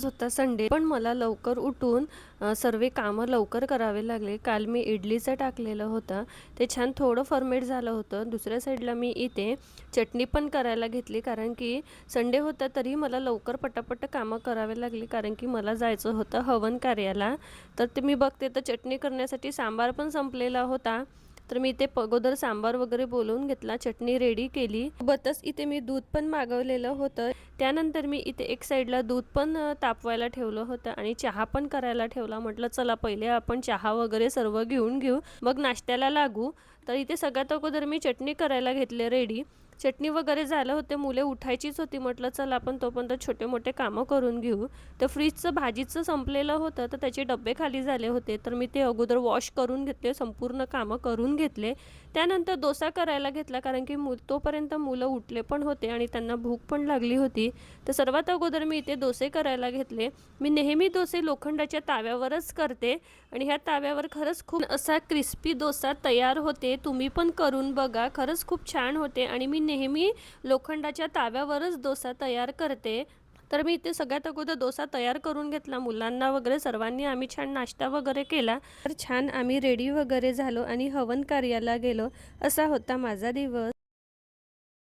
होता संडे, पण मला लवकर उठून सर्व कामं लवकर करावे लागले. काल मी इडलीचं टाकलेलं होतं, ते छान थोडं फर्मेट झालं होतं. दुसऱ्या साईडला मी इथे चटणी पण करायला घेतली, कारण की संडे होता तरी मला लवकर पटापट कामं करावे लागली, कारण की मला जायचं होतं हवन कार्याला. तर ते मी बघते तर चटणी करण्यासाठी सांबार पण संपलेला होता. तर मी इथे अगोदर सांबार वगैरे बोलवून घेतला, चटणी रेडी केली. सोबतच इथे मी दूध पण मागवलेलं होतं. त्यानंतर मी इथे एक साईडला दूध पण तापवायला ठेवलं होतं आणि चहा पण करायला ठेवला. म्हटलं चला पहिले आपण चहा वगैरे सर्व घेऊन घेऊ, मग नाश्त्याला लागू. तर इथे सगळ्यात अगोदर मी चटणी करायला घेतले रेडी. चटणी वगैरे झालं होते, मुले उठायचीच होती. म्हटलं चला आपण तोपर्यंत छोटे मोठे कामं करून घेऊ. तर फ्रीजचं भाजीचं संपलेलं होतं, तर त्याचे डबे खाली झाले होते, तर मी ते अगोदर वॉश करून घेतले, संपूर्ण कामं करून घेतले. त्यानंतर डोसा करायला घेतला, कारण की तोपर्यंत मुलं उठले पण होते आणि त्यांना भूक पण लागली होती. तर सर्वात अगोदर मी इथे डोसे करायला घेतले. मी नेहमी डोसे लोखंडाच्या ताव्यावरच करते आणि ह्या ताव्यावर खरंच खूप असा क्रिस्पी डोसा तयार होते. तुम्ही पण करून बघा, खरंच खूप छान होते आणि मी नेहमी लोखंडाच्या ताव्यावरच डोसा तयार करते. तर मी इथे सगळ्यात अगोदर डोसा तयार करून घेतला. मुलांना वगैरे सर्वांनी आम्ही छान नाश्ता वगैरे केला. तर छान आम्ही रेडी वगैरे झालो आणि हवन कार्याला गेलो. असा होता माझा दिवस.